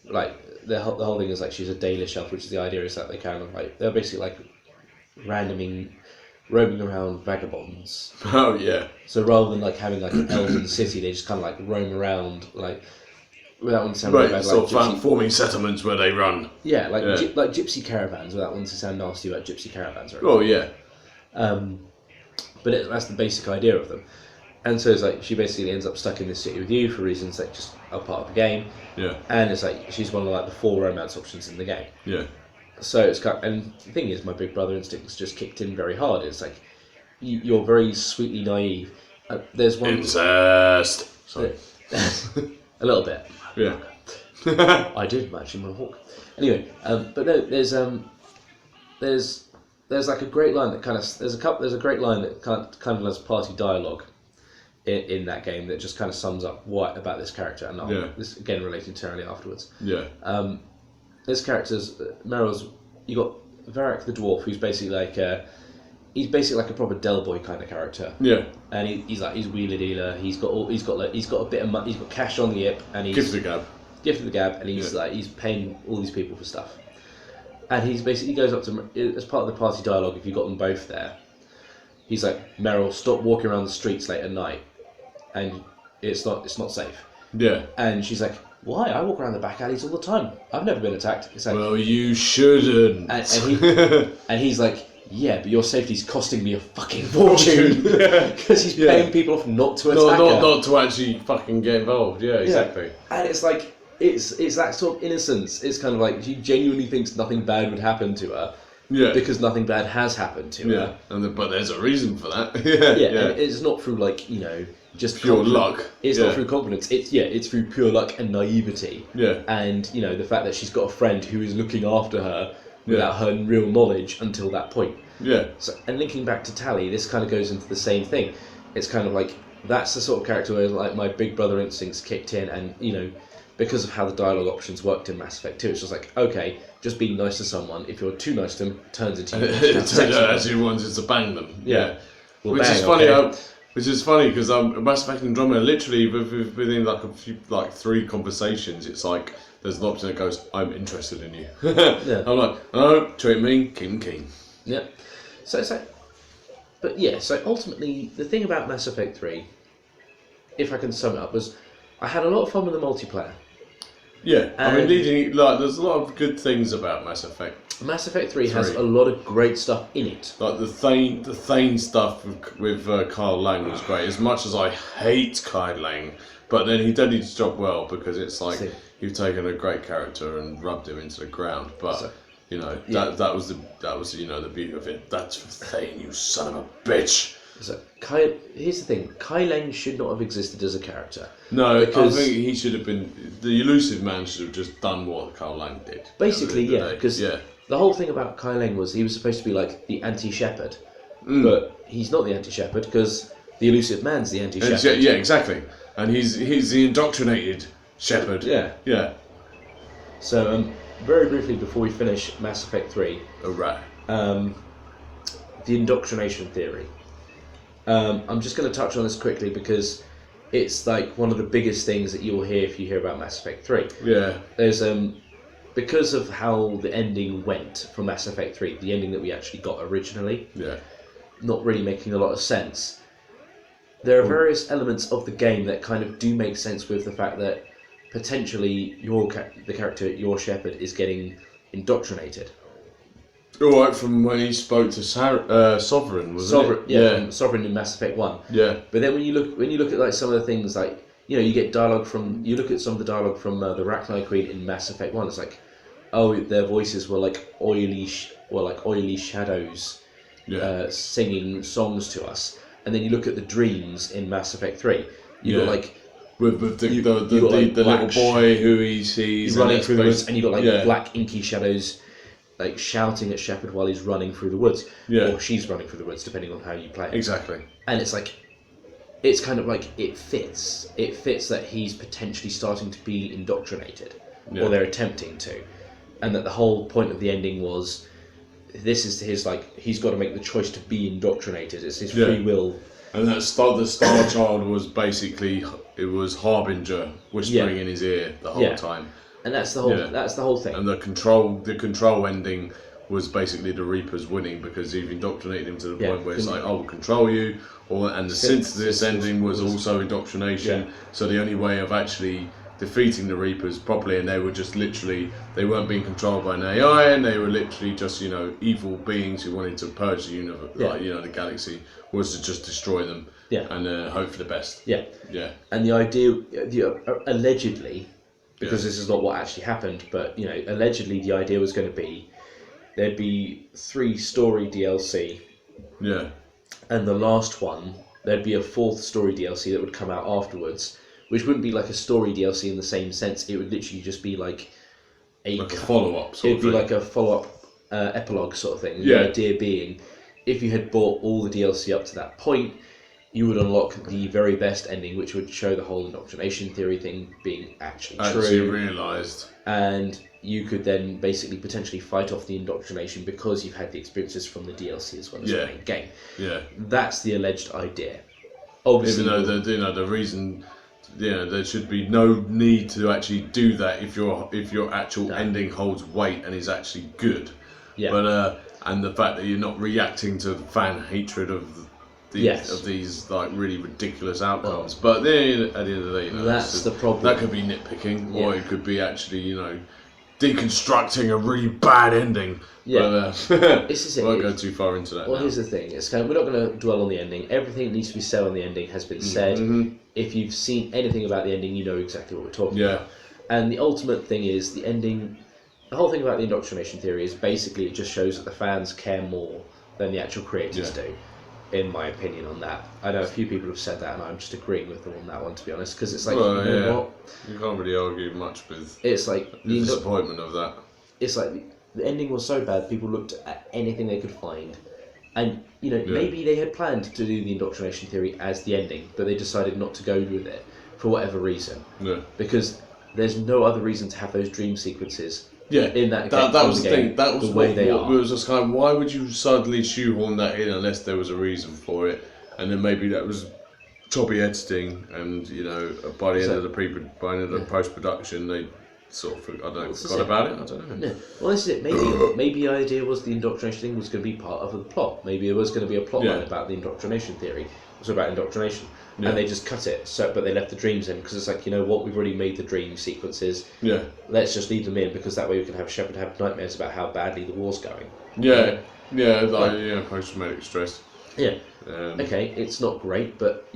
like the whole thing is like she's a Dalish elf, which is the idea is that they kind of like, they're basically like roaming around vagabonds. Oh yeah. So rather than like having like an elven city, they just kind of like roam around like without wanting to sound Right, bad, sort like of forming settlements where they run. Yeah, like like gypsy caravans, without wanting to sound nasty about gypsy caravans. Right? Oh yeah. But that's the basic idea of them. And so it's like she basically ends up stuck in this city with you for reasons that just are part of the game. Yeah. And it's like she's one of like the 4 romance options in the game. Yeah. So it's kind of, and the thing is, my big brother instincts just kicked in very hard. It's like you're very sweetly naive. There's one incest. Sorry. A little bit. Yeah. I did actually my hawk. Anyway, but no, there's like a great line that kind of there's a great line that kind of has party dialogue in that game that just kind of sums up what about this character, and this again relating to Charlie afterwards. Yeah. This character's Meryl's. You got Varric the dwarf, who's basically like a proper Del Boy kind of character. Yeah. And he's wheeler dealer. He's got a bit of money. He's got cash on the hip, and he's Gift of the gab, and he's paying all these people for stuff. And he goes up to, as part of the party dialogue, if you got them both there, he's like, Meryl, stop walking around the streets late at night, and it's not safe. Yeah. And she's like, why? I walk around the back alleys all the time. I've never been attacked. It's like, well, you shouldn't. And he's like, yeah, but your safety's costing me a fucking fortune. Because he's paying people off not to attack her. Not to actually fucking get involved. Yeah, exactly. Yeah. And it's like, it's that sort of innocence. It's kind of like she genuinely thinks nothing bad would happen to her. Yeah. Because nothing bad has happened to her. But there's a reason for that. Yeah. And it's not through like, just pure luck. It's not through confidence. It's through pure luck and naivety. Yeah. And the fact that she's got a friend who is looking after her without her real knowledge until that point. Yeah. So, and linking back to Tally, this kind of goes into the same thing. It's kind of like that's the sort of character where like my big brother instincts kicked in, and because of how the dialogue options worked in Mass Effect 2, it's just like, okay, just be nice to someone. If you're too nice to them, turns into you. It turns out actually wanted to bang them. Yeah. Well, which is funny. Which is funny because Mass Effect Andromeda, literally within like 3 conversations, it's like there's an option that goes, "I'm interested in you." I'm like, "Oh, treat me, keen." Yeah. So ultimately, the thing about Mass Effect 3, if I can sum it up, was I had a lot of fun with the multiplayer. Yeah, there's a lot of good things about Mass Effect. Mass Effect 3 has a lot of great stuff in it. Like the Thane stuff with Kyle Lang was great. As much as I hate Kyle Lang, but then he did his job well because it's like you've taken a great character and rubbed him into the ground. But that was the beauty of it. That's for Thane, you son of a bitch. So here's the thing: Kai Lang should not have existed as a character. No, because I think he should have been the elusive man. Should have just done what Kyle Lang did. Basically, because the whole thing about Kai Lang was he was supposed to be like the anti-Shepard, but he's not the anti-Shepard because the elusive man's the anti-Shepard. Yeah, exactly, and he's the indoctrinated Shepard. Yeah. So very briefly before we finish Mass Effect 3, right. The indoctrination theory. I'm just going to touch on this quickly because it's like one of the biggest things that you'll hear if you hear about Mass Effect 3. Yeah. There's because of how the ending went for Mass Effect 3, the ending that we actually got originally, not really making a lot of sense. There are various elements of the game that kind of do make sense with the fact that potentially the character, your Shepard, is getting indoctrinated. All right, from when he spoke to Sovereign, wasn't it? Yeah, Sovereign in Mass Effect 1. Yeah. But then when you look at like some of the things like you get dialogue from you look at some of the dialogue from the Rachni Queen in Mass Effect 1. It's like, oh, their voices were like oily shadows, singing songs to us. And then you look at the dreams in Mass Effect 3. You got like with the little boy who he sees running through the woods, and you got like black inky shadows, like shouting at Shepard while he's running through the woods, or she's running through the woods, depending on how you play it. Exactly. And it's like, it's kind of like it fits that he's potentially starting to be indoctrinated, or they're attempting to, and that the whole point of the ending was this is his he's got to make the choice to be indoctrinated. It's his free will. And the Star Child was basically it was Harbinger whispering in his ear the whole time. And that's the whole that's the whole thing. And the control ending was basically the Reapers winning because you've indoctrinated him to the point where it's like, I will control you. And the synthesis ending was also indoctrination. So the only way of actually defeating the Reapers properly, and they were just literally, they weren't being controlled by an AI, and they were literally just, evil beings who wanted to purge the universe, the galaxy, was to just destroy them and hope for the best. Yeah. And the idea, allegedly, because this is not what actually happened, but, allegedly the idea was going to be, there'd be 3 story DLC. Yeah. And the last one, there'd be a 4th story DLC that would come out afterwards, which wouldn't be like a story DLC in the same sense. It would literally just be like a follow-up sort of thing. It'd be like a follow-up epilogue sort of thing. Yeah. The idea being, if you had bought all the DLC up to that point, you would unlock the very best ending, which would show the whole indoctrination theory thing being actually true. Realised. And you could then basically potentially fight off the indoctrination because you've had the experiences from the DLC as well as the main game. Yeah. That's the alleged idea. Obviously, even though the reason, there should be no need to actually do that if your actual ending holds weight and is actually good. Yeah. But and the fact that you're not reacting to fan hatred of these like really ridiculous outcomes. But then at the end of the day, that's the problem. That could be nitpicking, or it could be actually, deconstructing a really bad ending. Yeah. But, we won't go too far into that. Well, here's the thing: we're not going to dwell on the ending. Everything that needs to be said on the ending has been said. Mm-hmm. If you've seen anything about the ending, you know exactly what we're talking about. And the ultimate thing is the ending. The whole thing about the indoctrination theory is basically it just shows that the fans care more than the actual creators do. In my opinion on that. I know a few people have said that and I'm just agreeing with them on that one, to be honest, because it's like, what? You can't really argue much with it's like the disappointment of that. It's like the ending was so bad, people looked at anything they could find, and maybe they had planned to do the indoctrination theory as the ending, but they decided not to go with it for whatever reason. Yeah. Because there's no other reason to have those dream sequences. Yeah, in that was the thing. That was the way they are. It was just kind of, why would you suddenly shoehorn that in unless there was a reason for it? And then maybe that was choppy editing, and by the end of the post production, they sort of forgot about it. I don't know. Yeah. Well, this is it. Maybe the idea was the indoctrination thing was going to be part of the plot. Maybe there was going to be a plot line about the indoctrination theory. It was about indoctrination. Yeah. And they just cut it, but they left the dreams in because it's like, we've already made the dream sequences. Yeah. Let's just leave them in because that way we can have Shepard have nightmares about how badly the war's going. Yeah. Post-traumatic stress. Yeah. Okay, it's not great, but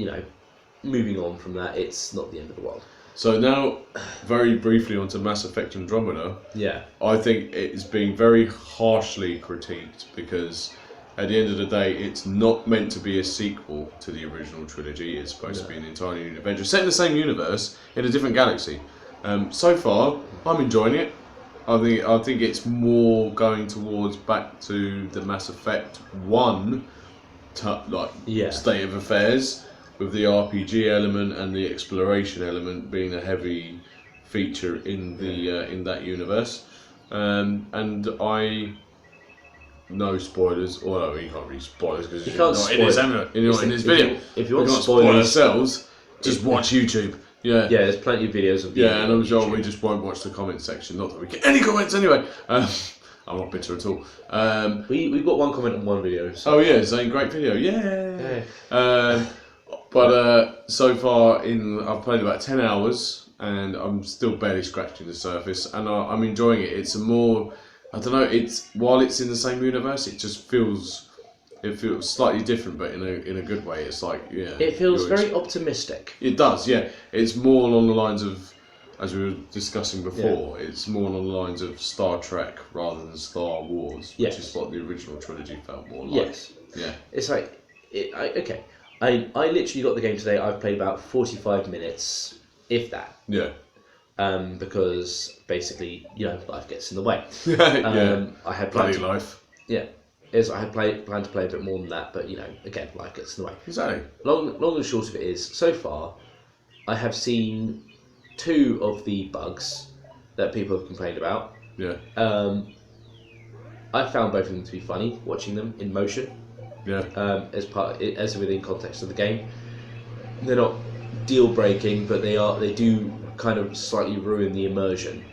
moving on from that, it's not the end of the world. So now, very briefly onto Mass Effect Andromeda. Yeah. I think it's being very harshly critiqued because, at the end of the day, it's not meant to be a sequel to the original trilogy. It's supposed to be an entirely new adventure, set in the same universe, in a different galaxy. So far, I'm enjoying it. I think it's more going towards back to the Mass Effect 1 state of affairs, with the RPG element and the exploration element being a heavy feature in the in that universe. And I... No spoilers. Well, you can't really spoilers because you're not in this video. If you want to spoil ourselves, just watch YouTube. Yeah. Yeah, there's plenty of videos of and I'm sure we just won't watch the comment section. Not that we get any comments anyway. I'm not bitter at all. We've got one comment on one video. So. Oh yeah, saying great video. Yeah. But so far I've played about 10 hours and I'm still barely scratching the surface, and I'm enjoying it. It's a more, I don't know. While it's in the same universe, it just feels slightly different, but in a good way. It's like it feels very optimistic. It does, yeah. It's more along the lines of, as we were discussing before, it's more along the lines of Star Trek rather than Star Wars, which is what the original trilogy felt more like. Yes. Yeah. It's like okay. I literally got the game today. I've played about 45 minutes, if that. Yeah. Because basically, life gets in the way. I had bloody life. Yeah. I had planned to play a bit more than that, but again, life gets in the way. Exactly. Long and short of it is, so far, I have seen 2 of the bugs that people have complained about. Yeah. I found both of them to be funny, watching them in motion, Yeah. as within context of the game. They're not deal breaking, but they do kind of slightly ruin the immersion.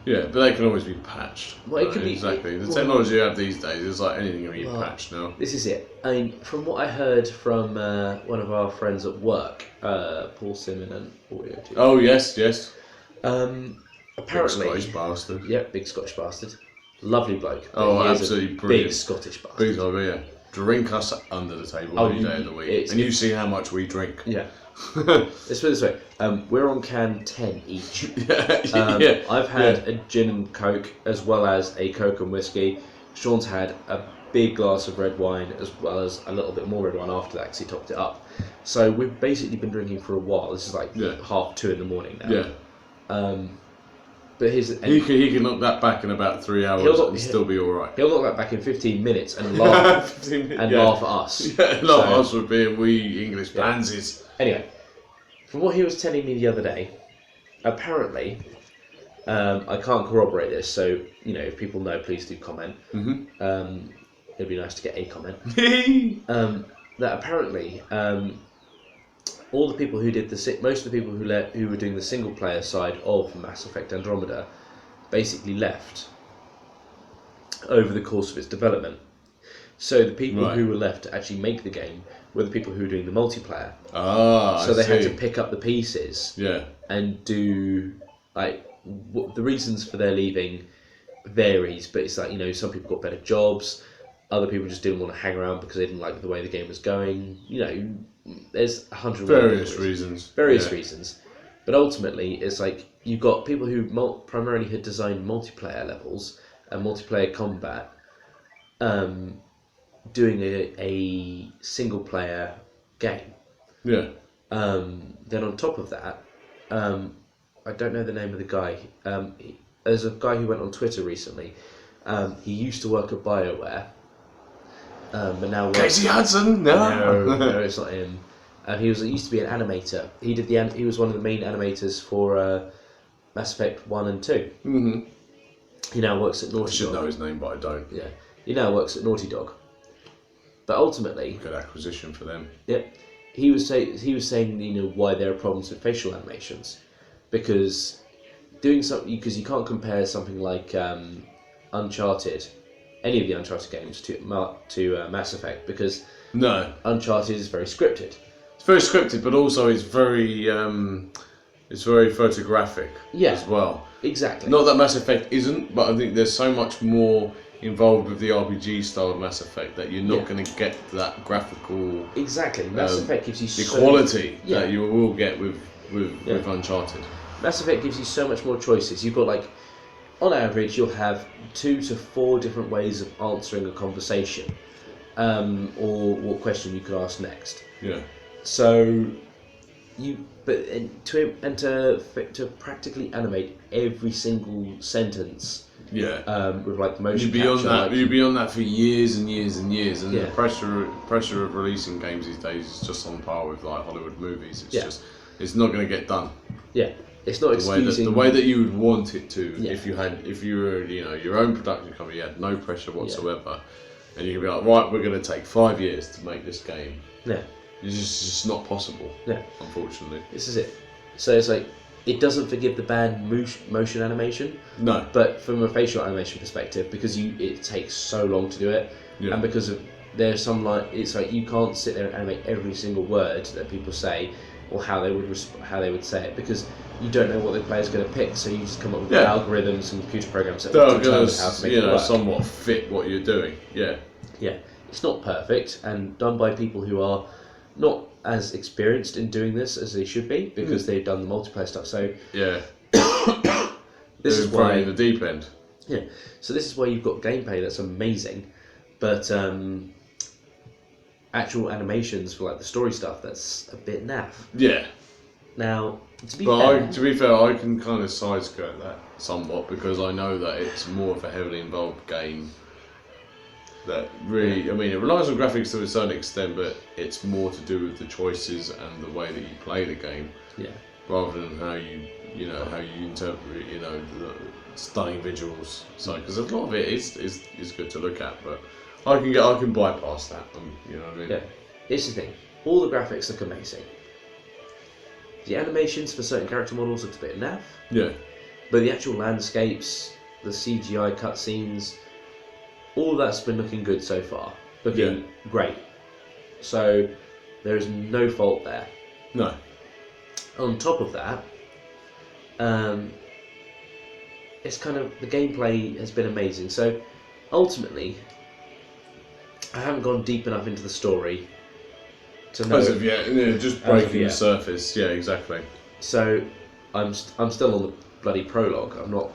Yeah, but they can always be patched. Well, it could be exactly. The technology you have these days is like anything can be patched now. This is it. I mean, from what I heard from one of our friends at work, Paul Simon and Audio 2. Oh yes. Apparently, Big Scottish bastard. Yeah, big Scottish bastard. Lovely bloke. Oh, He is absolutely a brilliant. Big Scottish bastard. Please, yeah. Drink us under the table every day of the week, and you see how much we drink. Yeah. Let's put it this way. We're on can 10 each. I've had a gin and coke as well as a coke and whiskey. Sean's had a big glass of red wine as well as a little bit more red wine after that because he topped it up. So we've basically been drinking for a while. This is like 2:30 in the morning now. Yeah. But he can knock that back in about 3 hours and still be all right. He'll knock that back in 15 minutes and laugh laugh at us. Yeah, laugh at us for being wee English pansies. Anyway, from what he was telling me the other day, apparently, I can't corroborate this, so if people know, please do comment. Mm-hmm. It'd be nice to get a comment. That apparently, all the people who did most of the people who were doing the single player side of Mass Effect Andromeda basically left over the course of its development. So the people who were left to actually make the game were the people who were doing the multiplayer. So they had to pick up the pieces and do the reasons for their leaving varies, but it's like some people got better jobs, other people just didn't want to hang around because they didn't like the way the game was going. There's 100 various reasons. Reasons, but ultimately it's like you've got people who primarily had designed multiplayer levels and multiplayer combat, doing a single player game. Yeah. Then on top of that, I don't know the name of the guy. There's a guy who went on Twitter recently. He used to work at BioWare, but now Casey Hudson. No, it's not him. He used to be an animator. He was one of the main animators for Mass Effect 1 and 2. Mm-hmm. He now works at Naughty Dog. I should know his name, but I don't. Yeah, he now works at Naughty Dog. But ultimately, good acquisition for them. Yeah, he was saying why there are problems with facial animations, because doing something because you can't compare something like Uncharted, any of the Uncharted games to Mass Effect, because Uncharted is very scripted. It's very scripted, but also it's very photographic as well. Exactly. Not that Mass Effect isn't, but I think there's so much more involved with the RPG style of Mass Effect that you're not going to get that graphical. Exactly. Mass Effect gives you the quality that you will get with Uncharted. Mass Effect gives you so much more choices. You've got on average, you'll have 2 to 4 different ways of answering a conversation, or what question you could ask next. Yeah. So, to practically animate every single sentence. Yeah. With the motion You'd be on that for years and years and years, and the pressure of releasing games these days is just on par with Hollywood movies. It's not going to get done. Yeah. It's not excusing the way that you would want it to if you were your own production company, you had no pressure whatsoever, and you could be like, right, we're going to take 5 years to make this game. Yeah. It's just not possible. Yeah. Unfortunately. This is it. So it's it doesn't forgive the bad motion animation. No. But from a facial animation perspective, because it takes so long to do it, and because there's some it's you can't sit there and animate every single word that people say or how they would say it, because you don't know what the player's going to pick, so you just come up with algorithms and computer programs that will determine how to make it work. Somewhat fit what you're doing. Yeah. Yeah. It's not perfect and done by people who are not as experienced in doing this as they should be, because they've done the multiplayer stuff. So this is why in the deep end. Yeah. So this is why you've got gameplay that's amazing, but actual animations for the story stuff that's a bit naff. Yeah. Now, to be fair, I can kind of side skirt that somewhat, because I know that it's more of a heavily involved game. That really, it relies on graphics to a certain extent, but it's more to do with the choices and the way that you play the game, rather than how you interpret, stunning visuals. So because a lot of it is good to look at, but I can bypass that. You know what I mean? Yeah, it's the thing. All the graphics look amazing. The animations for certain character models look a bit naff. Yeah. But the actual landscapes, the CGI cutscenes, all that's been looking good so far. Looking great. So there is no fault there. No. On top of that, it's kind of the gameplay has been amazing. So ultimately, I haven't gone deep enough into the story to know. As of yet, just breaking the surface. Yeah, exactly. So I'm still on the bloody prologue. I'm not.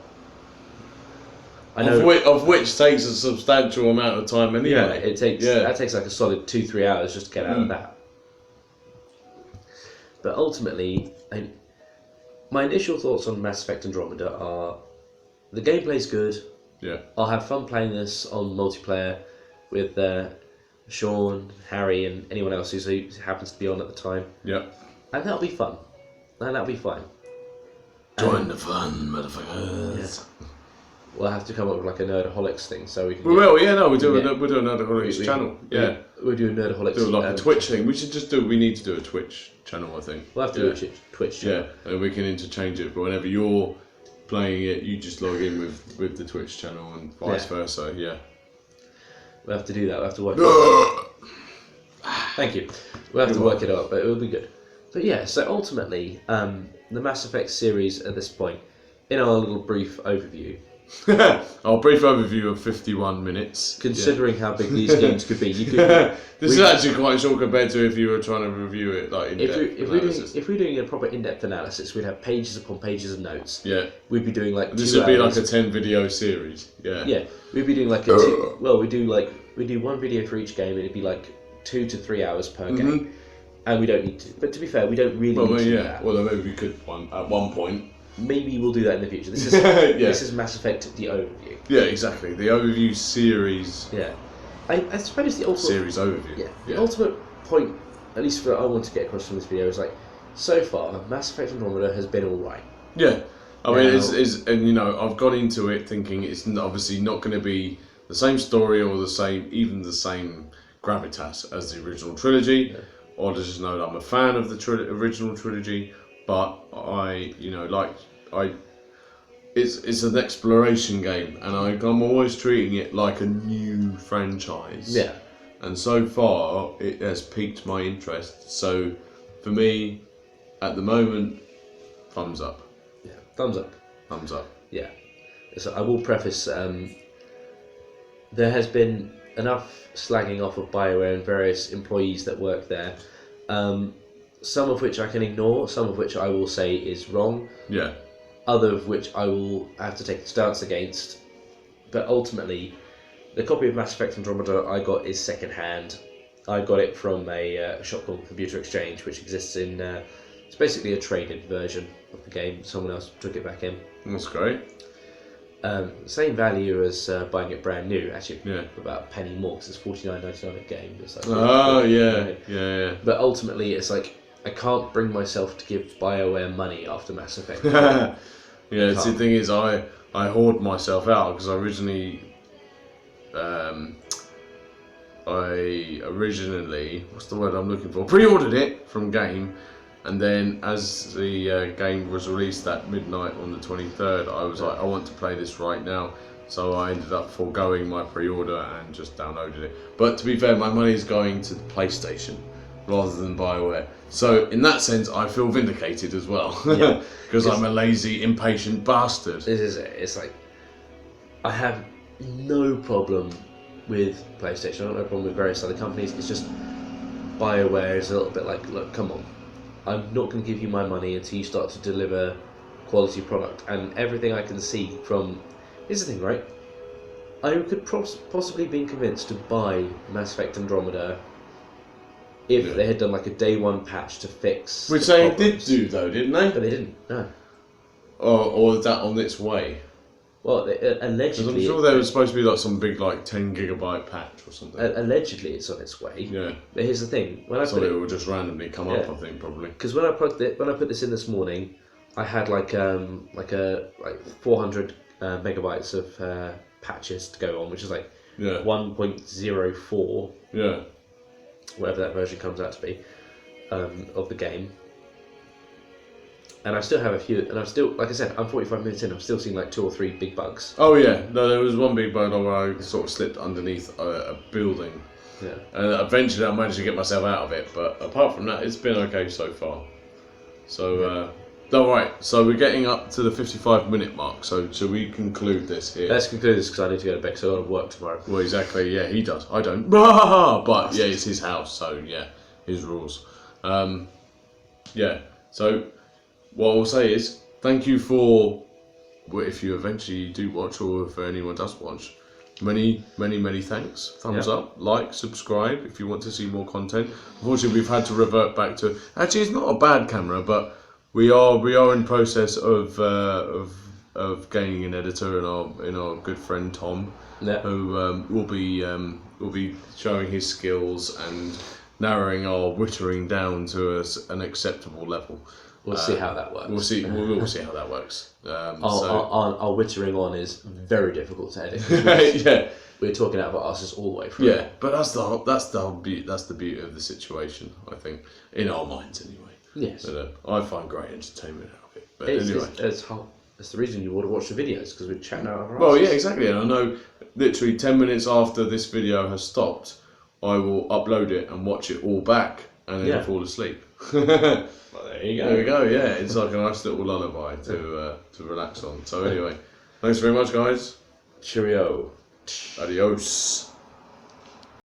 I know of which takes a substantial amount of time anyway. Yeah, it takes that takes like a solid 2-3 hours just to get out of that. But ultimately, my initial thoughts on Mass Effect Andromeda are the gameplay's good. Yeah. I'll have fun playing this on multiplayer with Sean, Harry, and anyone else who happens to be on at the time. Yeah. And that'll be fun. And that'll be fine. Join the fun, motherfuckers. Yeah. We'll have to come up with like a Nerdaholics thing so we can. We will, yeah, no, we're doing a Nerdaholics channel. Yeah. We'll do a Nerdaholics. Do like a Twitch thing. We need to do a Twitch channel, I think. We'll have to do a Twitch channel. Yeah, and we can interchange it, but whenever you're playing it, you just log in with the Twitch channel and vice versa, yeah. We'll have to do that, we'll have to work it out. Thank you. We'll have to work it out, but it'll be good. But yeah, so ultimately, the Mass Effect series at this point, in our little brief overview, Our brief overview of 51 minutes. Considering how big these games could be, you could. This is actually quite short compared to if you were trying to review it like in depth. If we're doing a proper in-depth analysis, we'd have pages upon pages of notes. Yeah. We'd be doing like. This would be like a 10 video series. Yeah. Yeah, we'd be doing like we do one video for each game, and it'd be like 2 to 3 hours per game, and we don't need to. But to be fair, we don't really need to do that. Well, maybe we could at one point. Maybe we'll do that in the future. This is this is Mass Effect the overview. Yeah, exactly. The overview series. Yeah, I suppose the ultimate series overview. Yeah, the ultimate point, at least for what I want to get across from this video, is like so far, Mass Effect Andromeda has been all right. Yeah, I mean, it's and you know, I've gone into it thinking it's obviously not going to be the same story or the same gravitas as the original trilogy. Yeah. Or to just know that I'm a fan of the original trilogy. But it's an exploration game, and I'm always treating it like a new franchise. Yeah. And so far, it has piqued my interest. So, for me, at the moment, thumbs up. Yeah, thumbs up. Thumbs up. Yeah. So I will preface. There has been enough slagging off of BioWare and various employees that work there. Some of which I can ignore, some of which I will say is wrong. Yeah. Other of which I will have to take a stance against. But ultimately, the copy of Mass Effect Andromeda I got is second-hand. I got it from a shop called Computer Exchange, which exists in... it's basically a traded version of the game. Someone else took it back in. That's great. Same value as buying it brand new, actually, for about a penny more, because it's $49.99 a game. It's like, yeah. But ultimately, it's like, I can't bring myself to give BioWare money after Mass Effect. The thing is, I hoard myself out, because I originally, what's the word I'm looking for? Pre-ordered it from Game, and then as the game was released at midnight on the 23rd, I was like, I want to play this right now. So I ended up foregoing my pre-order and just downloaded it. But to be fair, my money is going to the PlayStation rather than BioWare. So in that sense, I feel vindicated as well. Because I'm a lazy, impatient bastard. This is it. It's like, I have no problem with PlayStation. I don't have a problem with various other companies. It's just BioWare is a little bit like, look, come on. I'm not going to give you my money until you start to deliver quality product. And everything I can see from... Here's the thing, right? I could possibly be convinced to buy Mass Effect Andromeda if they had done like a day one patch to fix... Which they did do though, didn't they? But they didn't, no. Or is that on its way? Well, allegedly... I'm sure there was supposed to be like some big 10 gigabyte patch or something. Allegedly it's on its way. Yeah. But here's the thing. When it will just randomly come up, I think, probably. Because when I put this in this morning, I had like 400 megabytes of patches to go on, which is like Yeah. 1.04, Yeah. whatever that version comes out to be, of the game. And I still have a few, and I'm still, like I said, I'm 45 minutes in, I'm still seeing like 2 or 3 big bugs. Oh yeah, no, there was one big bug where I sort of slipped underneath a building. Yeah. And eventually I managed to get myself out of it, but apart from that, it's been okay so far. So, alright, so we're getting up to the 55-minute mark, so should we conclude this here? Let's conclude this because I need to go to bed because I've got to work tomorrow. Well, exactly, yeah, he does. I don't. But yeah, it's his house, so yeah, his rules. Yeah, so what I'll say is, thank you for, if you eventually do watch, or if anyone does watch, many thanks. Thumbs up, like, subscribe if you want to see more content. Unfortunately, we've had to revert back to, actually it's not a bad camera, but we are in process of gaining an editor in our good friend Tom, who will be showing his skills and narrowing our whittering down to an acceptable level. We'll see how that works. We'll see how that works. Our whittering on is very difficult to edit. Yeah, we're talking out of our asses all the way through. Yeah, but that's the beauty of the situation, I think, in our minds anyway. Yes. But, I find great entertainment out of it. But Anyway, anyway, that's the reason you want to watch the videos, because we're chatting out of our well, asses. yeah, exactly. And I know literally 10 minutes after this video has stopped, I will upload it and watch it all back, and then fall asleep. Well, there you go. There we go. Yeah, it's like a nice little lullaby to relax on. So anyway, thanks very much, guys. Cheerio. Adios.